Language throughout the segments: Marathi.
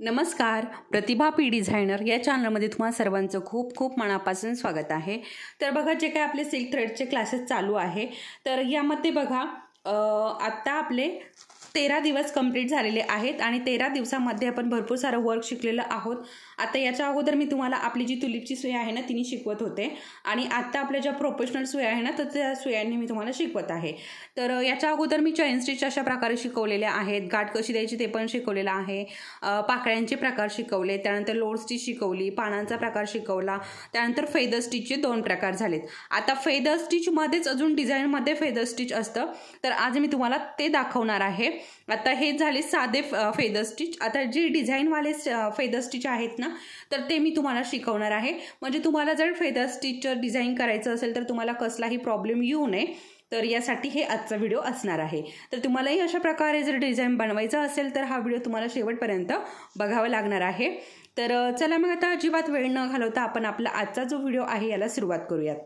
नमस्कार, प्रतिभा पी डिझायनर या चॅनलमध्ये तुम्हा सर्वांचं खूप खूप मनापासून स्वागत आहे। तर बघा, जे काय आपले सिल्क थ्रेडचे क्लासेस चालू आहे, तर यामध्ये बघा आता आपले 13 दिवस कंप्लीट झालेले आहेत आणि 13 दिवसांमध्ये आपण भरपूर सारं वर्क शिकलेलं आहोत। आता याच्या अगोदर मी तुम्हाला आपली जी तुलिपची सुई आहे ना तिने शिकवत होते आणि आता आपल्या ज्या प्रोफेशनल सुई आहे ना तर त्या सुयांनी मी तुम्हाला शिकवत आहे। तर याच्या अगोदर मी चेन स्टिच अशा प्रकारे शिकवलेले आहेत, गाठ कशी द्यायची ते पण शिकवलेलं आहे, पाकळ्यांचे प्रकार शिकवले, त्यानंतर लोड स्टिच शिकवली, पानांचा प्रकार शिकवला, त्यानंतर फेदर स्टिचचे 2 प्रकार झालेत। आता फेदर स्टिच मध्येच अजून डिझाइन मध्ये फेदर स्टिच असतं, तर आज मी तुम्हाला ते दाखवणार आहे। आता हे झाले साधे फेदर स्टिच। आता जे डिझाइन वाले फेदर स्टिच आहेत ना तर ते मी तुम्हाला शिकवणार आहे, म्हणजे तुम्हाला जर फेदर स्टिच डिझाइन करायचं असेल तर तुम्हाला कसलाही प्रॉब्लेम येऊ नये, तर यासाठी हे आजचा व्हिडिओ असणार आहे। तर तुम्हालाही अशा प्रकारे जर डिझाइन बनवायचा असेल तर हा व्हिडिओ तुम्हाला शेवटपर्यंत बघावा लागणार आहे। तर चला मग आता अजिबात वेळ न घालवता आपण आपला आजचा जो व्हिडिओ आहे याला सुरुवात करूयात।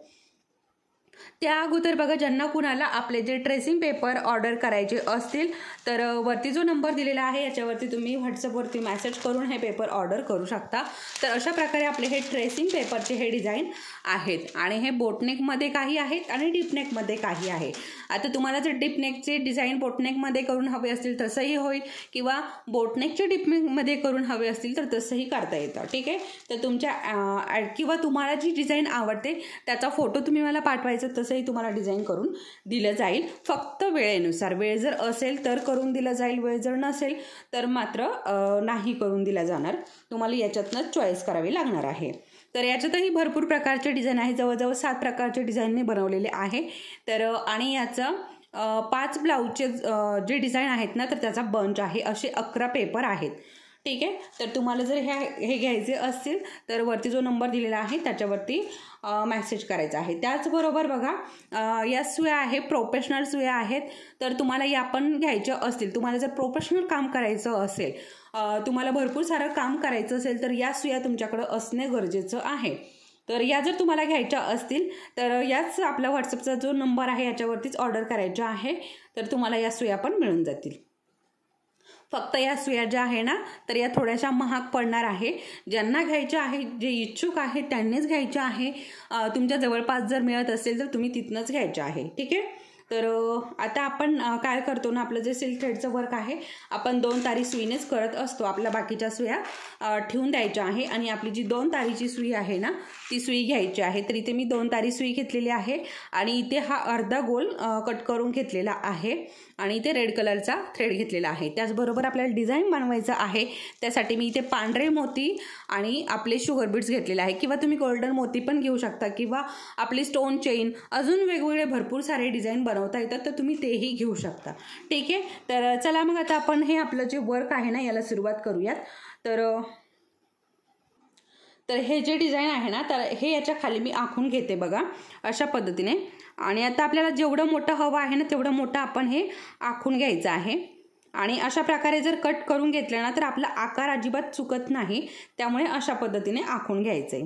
त्या अगोदर बघा, ज्यांना कुणाला आपले जे ट्रेसिंग पेपर ऑर्डर करायचे असतील तर वरती जो नंबर दिलेला आहे याच्यावरती तुम्ही व्हॉट्सअपवरती मेसेज करून हे पेपर ऑर्डर करू शकता। तर अशा प्रकारे आपले हे ट्रेसिंग पेपरचे हे डिझाइन आहेत आणि हे बोटनेकमध्ये काही आहेत आणि डीपनेकमध्ये काही आहे। आता तुम्हाला जर डीपनेकचे डिझाइन बोटनेकमध्ये करून हवे असतील तसंही होईल, किंवा बोटनेकचे डीपनेकमध्ये करून हवे असतील तर तसंही करता येतं, ठीक आहे। तर तुमच्या किंवा तुम्हाला जी डिझाइन आवडते त्याचा फोटो तुम्ही मला पाठवायचा, तसंही तुम्हाला डिझाइन करून दिलं जाईल। फक्त वेळेनुसार, वेळ जर असेल तर करून दिलं जाईल, वेळ जर नसेल तर मात्र नाही करून दिला जाणार। तुम्हाला याच्यातनं चॉईस करावी लागणार आहे। तर याच्यातही भरपूर प्रकारचे डिझाइन आहे, जवळजवळ 7 प्रकारचे डिझाइनने बनवलेले आहे। तर आणि याचं 5 ब्लाऊजचे जे डिझाइन आहेत ना तर त्याचा बंच आहे, असे 11 पेपर आहेत, ठीक आहे। तर तुम्हाला जर हे घ्यायचे असतील तर वरती जो नंबर दिलेला आहे त्याच्यावरती मेसेज करायचा आहे। त्याचबरोबर बघा, या सुया आहे प्रोफेशनल सुया आहेत, तर तुम्हाला या पण घ्यायच्या असतील, तुम्हाला जर प्रोफेशनल काम करायचं असेल, तुम्हाला भरपूर सारं काम करायचं असेल तर या सुया तुमच्याकडे असणे गरजेचं आहे। तर या जर तुम्हाला घ्यायच्या असतील तर याच आपला व्हॉट्सअपचा जो नंबर आहे याच्यावरतीच ऑर्डर करायचा आहे, तर तुम्हाला या सुया पण मिळून जातील। फक्त या सुया ज्या आहे ना तर या थोड्याशा महाग पडणार आहे। ज्यांना घ्यायच्या आहे, जे इच्छुक आहेत त्यांनीच घ्यायच्या आहे। तुमच्या जवळपास जर मिळत असेल तर तुम्ही तिथनंच घ्यायच्या आहे, ठीक आहे। तर आता आपण काय करतो ना, आपलं जे सिल्क थ्रेडचं वर्क आहे आपण 2 तारी सुईनेच करत असतो। आपल्या बाकीच्या सुया ठेवून द्यायच्या आहे आणि आपली जी 2 तारीची सुई आहे ना ती सुई घ्यायची आहे। तर इथे मी 2 तारी सुई घेतलेली आहे आणि इथे हा अर्धा गोल कट करून घेतलेला आहे आणि इथे रेड कलरचा थ्रेड घेतलेला आहे। त्याचबरोबर आपल्याला डिझाइन बनवायचं आहे, त्यासाठी मी इथे पांढरे मोती आणि आपले शुगर बीड्स घेतलेले आहे, किंवा तुम्ही गोल्डन मोती पण घेऊ शकता, किंवा आपली स्टोन चेन, अजून वेगवेगळे भरपूर सारे डिझाइन बनवता येतात, तर तुम्ही तेही घेऊ शकता, ठीक आहे। तर चला मग आता आपण हे आपलं जे वर्क आहे ना याला सुरुवात करूयात। तर हे जे डिझाइन आहे ना तर हे याच्या खाली मी आखून घेते बघा अशा पद्धतीने, आणि आता आपल्याला जेवढं मोठं हवं आहे ना तेवढं मोठं आपण हे आखून घ्यायचं आहे। आणि अशा प्रकारे जर कट करून घेतलं ना तर आपला आकार अजिबात चुकत नाही, त्यामुळे अशा पद्धतीने आखून घ्यायचंय।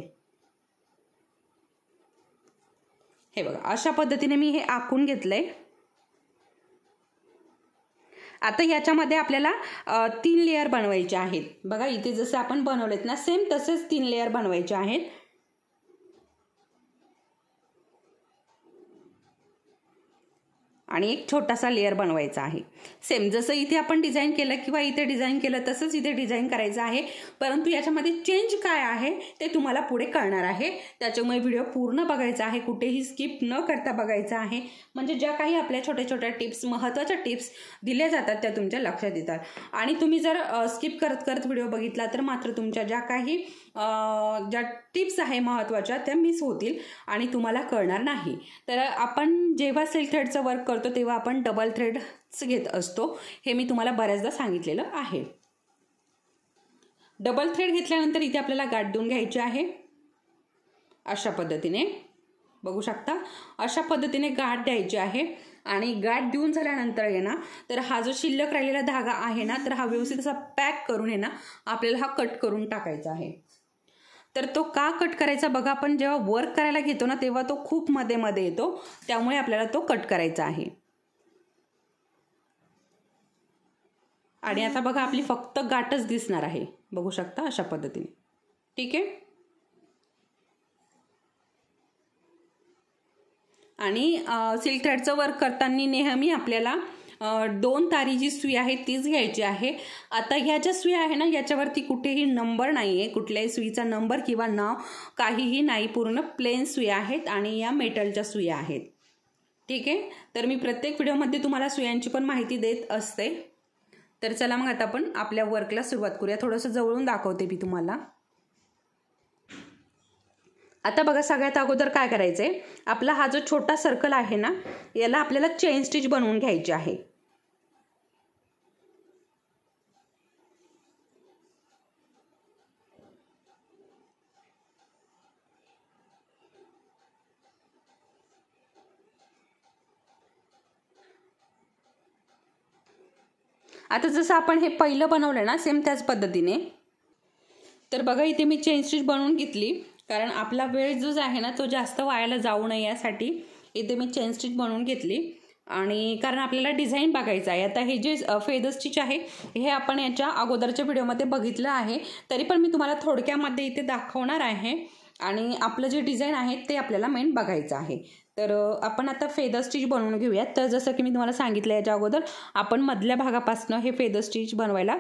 हे बघा अशा पद्धतीने मी हे आखून घेतलंय। आता याच्यामध्ये आपल्याला 3 लेयर बनवायचे आहेत। बघा इथे जसं आपण बनवलेत ना सेम तसेच 3 लेयर बनवायचे आहेत। आणि एक छोटासा लेयर बनवायचा आहे। सेम जसं इथे आपण डिझाइन केलं किंवा इथे डिझाइन केलं तसंच इथे डिझाइन करायचं आहे, परंतु याच्यामध्ये चेंज काय आहे ते तुम्हाला पुढे कळणार आहे। त्याच्यामुळे व्हिडिओ पूर्ण बघायचा आहे, कुठेही स्किप न करता बघायचा आहे, म्हणजे ज्या काही आपल्या छोट्या छोट्या टिप्स, महत्त्वाच्या टिप्स दिल्या जातात त्या तुमच्या लक्षात येतात। आणि तुम्ही जर स्किप करत करत व्हिडिओ बघितला तर मात्र तुमच्या ज्या काही ज्या टिप्स आहे महत्त्वाच्या त्या मिस होतील आणि तुम्हाला कळणार नाही। तर आपण जेव्हा सिल्क थ्रेडचं वर्क करतो तेव्हा आपण डबल थ्रेड्स घेत असतो, हे मी तुम्हाला बऱ्याचदा सांगितलेलं आहे। डबल थ्रेड घेतल्यानंतर इथे आपल्याला गाठ देऊन घ्यायची आहे, अशा पद्धतीने बघू शकता, अशा पद्धतीने गाठ द्यायची आहे। आणि गाठ देऊन झाल्यानंतर आहे ना तर हा जो शिल्लक राहिलेला धागा आहे ना तर हा व्यवस्थित असा पॅक करून आहे ना आपल्याला हा कट करून टाकायचा आहे। तर तो का कट करायचा बघा, आपण जेव्हा वर्क करायला घेतो ना तेव्हा तो खूप मध्ये मध्ये येतो, त्यामुळे आपल्याला तो कट करायचा आहे। आणि आता बघा आपली फक्त गाठच दिसणार आहे, बघू शकता अशा पद्धतीने. ठीक आहे. आणि सिल्क थ्रेडचं वर्क करताना नेहमी आपल्याला 2 तारी जी सुई आहे तीच घ्यायची आहे. आता ह्या ज्या सुई आहे ना याच्यावरती कुठेही नंबर नाही आहे, कुठल्याही सुईचा नंबर किंवा नाव काहीही नाही, पूर्ण प्लेन सुई आहेत आणि या मेटलच्या सुई आहेत. ठीक आहे. तर मी प्रत्येक व्हिडिओमध्ये तुम्हाला सुयांची पण माहिती देत असते. तर चला मग आता आपण आपल्या वर्कला सुरुवात करूया. थोडंसं जवळून दाखवते मी तुम्हाला. आता बघा सगळ्यात अगोदर काय करायचंय, आपला हा जो छोटा सर्कल आहे ना याला आपल्याला चेन स्टिच बनवून घ्यायची आहे. आता जसं आपण हे पहिलं बनवलं ना सेम त्याच पद्धतीने. तर बघा इथे मी चेन स्टिच बनवून घेतली, कारण आपला वेळ जो आहे ना तो जास्त वायाला जाऊ नये यासाठी इथे मी चेन स्टिच बनवून घेतली. आणि कारण आपल्याला डिझाईन बघायचं आहे. आता हे जे फेदर स्टिच आहे हे आपण याच्या अगोदरच्या व्हिडिओमध्ये बघितलं आहे, तरी पण मी तुम्हाला थोडक्यामध्ये इथे दाखवणार आहे. आणि आपलं जे डिझाईन आहे ते आपल्याला मेन बघायचं आहे. तर आपण आता फेदर स्टिच बनवून घेऊयात. तर जसं की मी तुम्हाला सांगितलं याच्या अगोदर आपण मधल्या भागापासून हे फेदर स्टिच बनवायला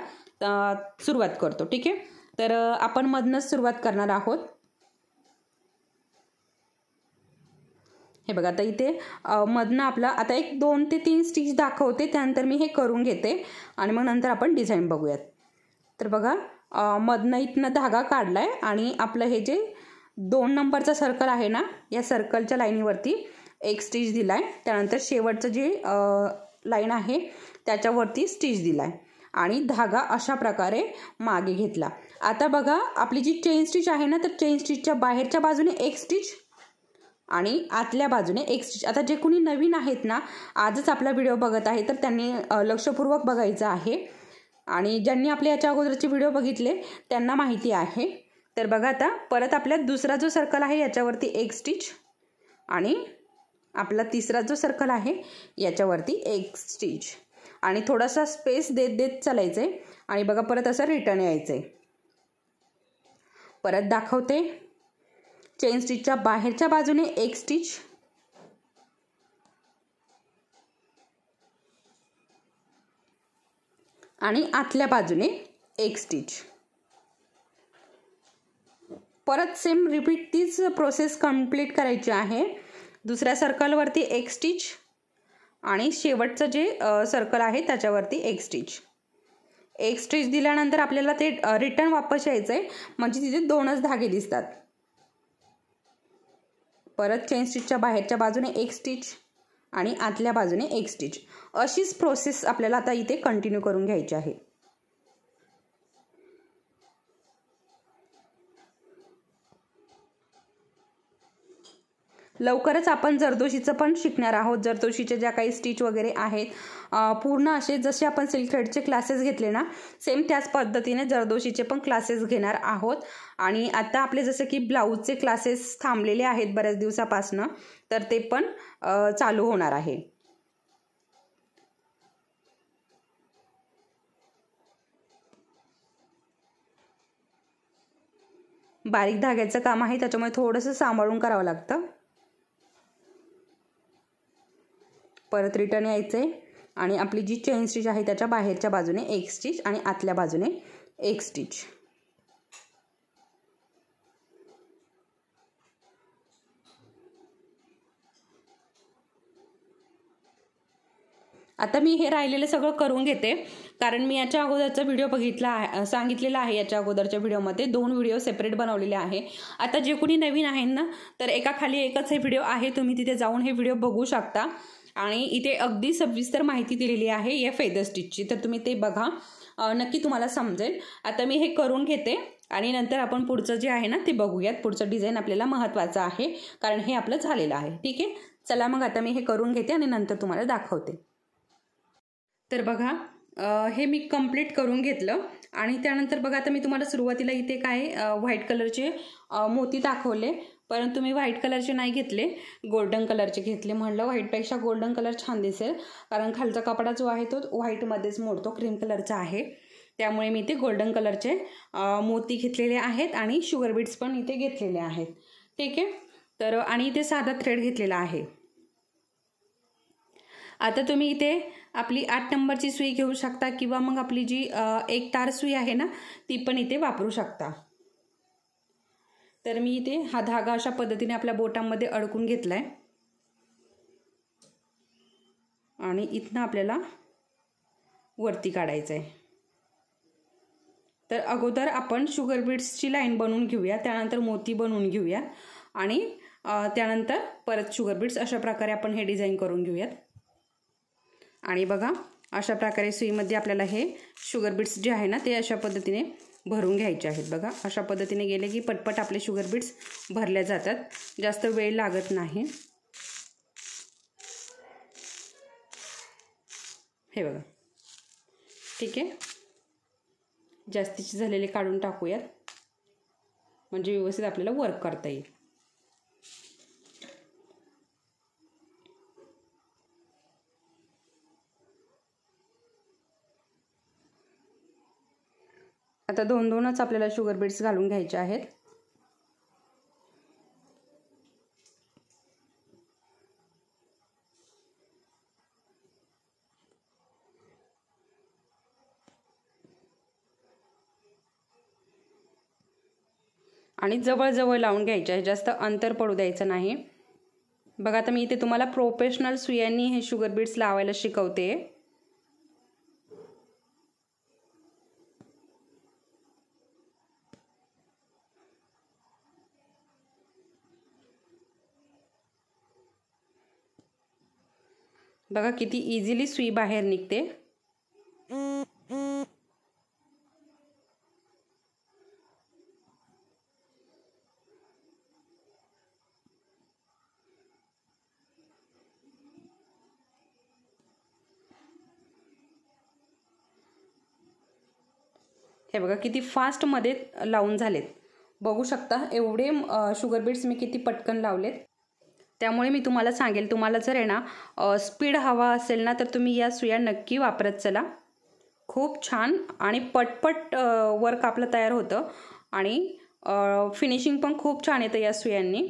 सुरुवात करतो. ठीक आहे. तर आपण मधनच सुरुवात करणार आहोत. हे बघा आता इथे मधनं आपला आता एक 2 ते 3 स्टिच दाखवते, त्यानंतर मी हे करून घेते आणि मग नंतर आपण डिझाईन बघूयात. तर बघा मधनं इथनं धागा काढलाय आणि आपलं हे जे 2 नंबरचा सर्कल आहे ना या सर्कलच्या लाईनीवरती एक स्टिच दिलाय. त्यानंतर शेवटचं जे लाईन आहे त्याच्यावरती स्टिच दिलाय आणि धागा अशा प्रकारे मागे घेतला. आता बघा आपली जी चेन स्टिच आहे ना तर चेन स्टिचच्या बाहेरच्या बाजूने एक स्टिच आणि आतल्या बाजूने एक स्टिच. आता जे कोणी नवीन आहेत ना आजच आपला व्हिडिओ बघत आहे तर त्यांनी लक्षपूर्वक बघायचं आहे आणि ज्यांनी आपले याच्या अगोदरचे व्हिडिओ बघितले त्यांना माहिती आहे. तर बघा आता परत आपल्या दुसरा जो सर्कल आहे याच्यावरती एक स्टिच आणि आपला तिसरा जो सर्कल आहे याच्यावरती एक स्टिच आणि थोडासा स्पेस देत देत चालायचंय आणि बघा परत असं रिटर्न यायचंय. परत दाखवते. चेन स्टिचच्या बाहेरच्या बाजूने एक स्टिच आणि आतल्या बाजूने एक स्टिच. परत सेम रिपीट तीच प्रोसेस कंप्लीट करायची आहे. दुसऱ्या सर्कलवरती एक स्टिच आणि शेवटचं जे सर्कल आहे त्याच्यावरती एक स्टिच. एक स्टिच दिल्यानंतर आपल्याला ते रिटर्न वापस यायचंय, म्हणजे तिथे 2च धागे दिसतात. परत चेन स्टिचच्या बाहेरच्या बाजूने एक स्टिच आणि आतल्या बाजूने एक स्टिच. अशीच प्रोसेस आपल्याला आता इथे कंटिन्यू करून घ्यायची आहे. लवकरच आपण जरदोशीचं पण शिकणार आहोत. जरदोशीचे ज्या काही स्टिच वगैरे आहेत पूर्ण असे जसे आपण सिल्क थ्रेडचे क्लासेस घेतले ना सेम त्याच पद्धतीने जरदोशीचे पण क्लासेस घेणार आहोत. आणि आता आपले जसे की ब्लाऊजचे क्लासेस थांबलेले आहेत बऱ्याच दिवसापासनं, तर ते पण चालू होणार आहे. बारीक धाग्याचं काम आहे त्याच्यामुळे थोडंसं सांभाळून करावं लागतं. परत रिटर्न यायचंय आणि आपली जी चेन स्टिच आहे त्याच्या बाहेरच्या बाजूने एक स्टिच आणि आतल्या बाजूने एक स्टिच. आता मी हे राहिलेलं सगळं करून घेते, कारण मी याच्या अगोदरचा व्हिडिओ बघितला आहे, सांगितलेला आहे. याच्या अगोदरच्या व्हिडिओमध्ये 2 व्हिडिओ सेपरेट बनवलेले आहे. आता जे कोणी नवीन आहेत ना तर एका खाली एकच हे व्हिडिओ आहे, तुम्ही तिथे जाऊन हे व्हिडिओ बघू शकता. आणि इथे अगदी सविस्तर माहिती दिलेली आहे या फेदर स्टिचची, तर तुम्ही ते बघा, नक्की तुम्हाला समजेल. आता मी हे करून घेते आणि नंतर आपण पुढचं जे आहे ना ते बघूयात. पुढचं डिझाईन आपल्याला महत्त्वाचं आहे कारण हे आपलं झालेलं आहे. ठीक आहे, चला मग आता मी हे करून घेते आणि नंतर तुम्हाला दाखवते. तर बघा हे मी कंप्लीट करून घेतलं आणि त्यानंतर बघा आता मी तुम्हाला सुरुवातीला इथे काय व्हाईट कलरचे मोती दाखवले परंतु मी व्हाईट कलरचे नाही घेतले, गोल्डन कलरचे घेतले. म्हणलं व्हाईटपेक्षा गोल्डन कलर छान दिसेल, कारण खालचा कपडा जो आहे तो व्हाईटमध्येच मोडतो, क्रीम कलरचा आहे. त्यामुळे मी ते गोल्डन कलरचे मोती घेतलेले आहेत आणि शुगर बीड्स पण इथे घेतलेले आहेत. ठीक आहे. तर आणि इथे साधा थ्रेड घेतलेला आहे. आता तुम्ही इथे आपली 8 नंबरची सुई घेऊ शकता किंवा मग आपली जी एक तार सुई आहे ना ती पण इथे वापरू शकता. तर मी इथे हा धागा अशा पद्धतीने आपल्या बोटांमध्ये अडकून घेतलाय आणि इथनं आपल्याला वरती काढायचं आहे. तर अगोदर आपण शुगर बीड्सची लाईन बनवून घेऊया, त्यानंतर मोती बनवून घेऊया आणि त्यानंतर परत शुगर बीड्स. अशा प्रकारे आपण हे डिझाईन करून घेऊयात. आणि बघा अशा प्रकारे सुईमध्ये आपल्याला हे शुगर बीड्स जे आहे ना ते अशा पद्धतीने भरून घ्यायचे आहेत. बघा अशा पद्धतीने गेले की पटपट आपले शुगर बीड्स भरल्या जातात, जास्त वेळ लागत नाही. हे बघा. ठीक आहे. जास्तीचे झालेले काढून टाकूयात, म्हणजे व्यवस्थित आपल्याला वर्क करता येईल. आता 2-2च आपल्याला शुगर बीड्स घालून घ्यायचे आहेत. आणि जवळ लावून घ्यायचे आहे, जास्त अंतर पडू द्यायचं नाही. बघा आता मी इथे तुम्हाला प्रोफेशनल सुयांनी हे शुगर बीड्स लावायला शिकवते. बघा किती इझिली सुई बाहेर निघते. हे बघा किती फास्टमध्ये लावून झालेत. बघू शकता एवढे शुगर बीड्स मी किती पटकन लावलेत. त्यामुळे मी तुम्हाला सांगेल, तुम्हाला जर आहे ना स्पीड हवा असेल ना तर तुम्ही या सुया नक्की वापरत चला. खूप छान आणि पटपट वर्क आपलं तयार होतं आणि फिनिशिंग पण खूप छान येतं या सुयांनी.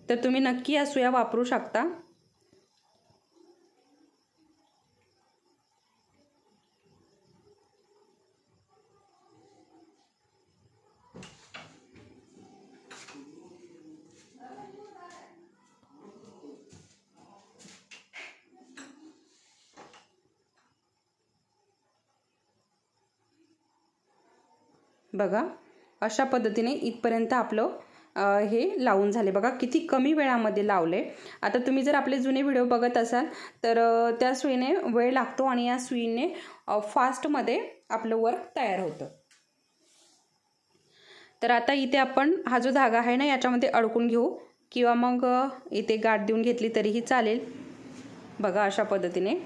तर तुम्ही नक्की या सुया वापरू शकता. बघा अशा पद्धतीने इथपर्यंत आपलं हे लावून झाले. बघा किती कमी वेळामध्ये लावले. आता तुम्ही जर आपले जुने व्हिडिओ बघत असाल तर त्या सुईने वेळ लागतो आणि या सुईने फास्टमध्ये आपलं वर्क तयार होतं. तर आता इथे आपण हा जो धागा आहे ना याच्यामध्ये अडकून घेऊ किंवा मग इथे गाठ देऊन घेतली तरीही चालेल. बघा अशा पद्धतीने.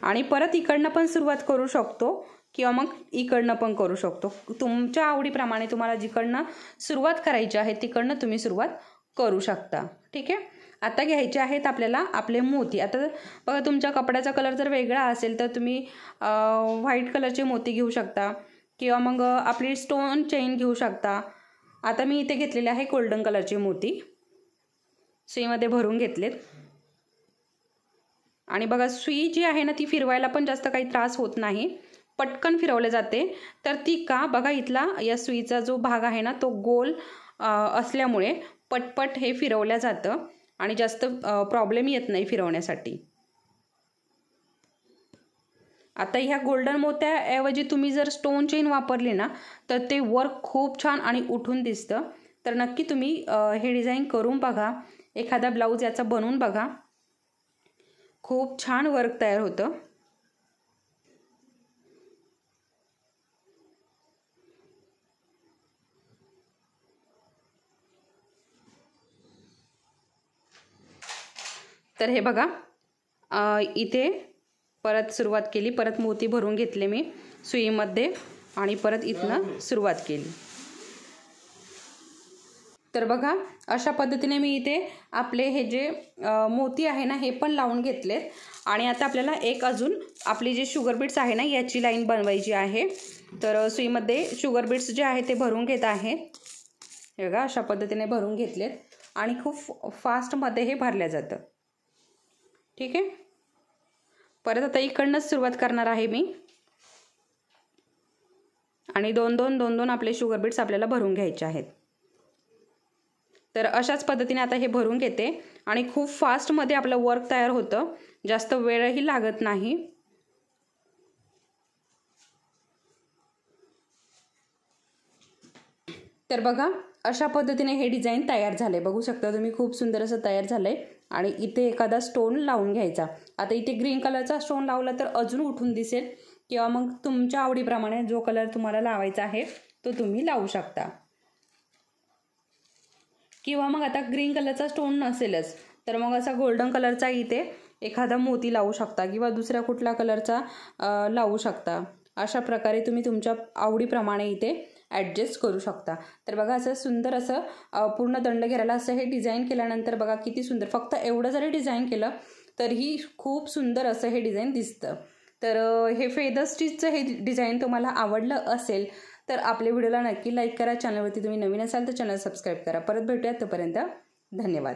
आणि परत इकडनं पण सुरुवात करू शकतो किंवा मग इकडनं पण करू शकतो. तुमच्या आवडीप्रमाणे तुम्हाला जिकडनं सुरुवात करायची आहे तिकडनं तुम्ही सुरुवात करू शकता. ठीक आहे. आता घ्यायचे आहेत आपल्याला आपले मोती. आता बघा तुमच्या कपड्याचा कलर जर वेगळा असेल तर तुम्ही व्हाईट कलरचे मोती घेऊ शकता किंवा मग आपली स्टोन चेन घेऊ शकता. आता मी इथे घेतलेले आहे गोल्डन कलरचे मोती, सुईमध्ये भरून घेतलेत. आणि बघा सुई जी आहे ना ती फिरवायला पण जास्त काही त्रास होत नाही, पटकन फिरवले जाते. तर ती का बघा इथला या सुईचा जो भाग आहे ना तो गोल असल्यामुळे पटपट हे फिरवल्या जातं आणि जास्त प्रॉब्लेम येत नाही फिरवण्यासाठी. आता ह्या गोल्डन मोत्याऐवजी तुम्ही जर स्टोन चेन वापरली ना तर ते वर्क खूप छान आणि उठून दिसतं. तर नक्की तुम्ही हे डिझाईन करून बघा, एखादा ब्लाऊज याचा बनवून बघा, खूप छान वर्क तयार होतं. तर हे बघा इथे परत सुरुवात केली, परत मोती भरून घेतले मी सुईमध्ये आणि परत इथनं सुरुवात केली. तर बघा अशा पद्धतीने मी इथे आपले हे जे मोती आहे ना हे पण लावून घेतलेत आणि आता आपल्याला एक अजून आपली जे शुगर बीट्स आहे ना याची लाईन बनवायची आहे। तर सुईमध्ये शुगर बीट्स जे आहे ते भरून घेत आहे। हे बघा अशा पद्धतीने भरून घेतलेत आणि खूप फास्टमध्ये हे भरल्या जातं। ठीक आहे, परत आता इकडनंच सुरुवात करणार आहे मी आणि दोन दोन आपले शुगर बीट्स आपल्याला भरून घ्यायचे आहेत। तर अशाच पद्धतीने आता हे भरून घेते आणि खूप फास्टमध्ये आपलं वर्क तयार होतं, जास्त वेळही लागत नाही। तर बघा अशा पद्धतीने हे डिझाइन तयार झाले, बघू शकता तुम्ही, खूप सुंदर असं तयार झालंय। आणि इथे एखादा स्टोन लावून घ्यायचा। आता इथे ग्रीन कलरचा स्टोन लावला तर अजून उठून दिसेल, किंवा मग तुमच्या आवडीप्रमाणे जो कलर तुम्हाला लावायचा आहे तो तुम्ही लावू शकता। किंवा मग आता ग्रीन कलरचा स्टोन नसेलच तर मग असा गोल्डन कलरचा इथे एखादा मोती लावू शकता किंवा दुसऱ्या कुठल्या कलरचा लावू शकता। अशा प्रकारे तुम्ही तुमच्या आवडीप्रमाणे इथे ॲडजस्ट करू शकता। तर बघा असं सुंदर असं पूर्ण दंड घेराला असं हे डिझाईन केल्यानंतर बघा किती सुंदर, फक्त एवढं जरी डिझाईन केलं तरीही खूप सुंदर असं हे डिझाईन दिसतं। तर हे फेदर स्टिचचं हे डिझाईन तुम्हाला आवडलं असेल तर आपल्या व्हिडिओला नक्की लाईक करा। चॅनलवरती तुम्ही नवीन असाल तर चॅनल सबस्क्राईब करा। परत भेटूया, तोपर्यंत धन्यवाद।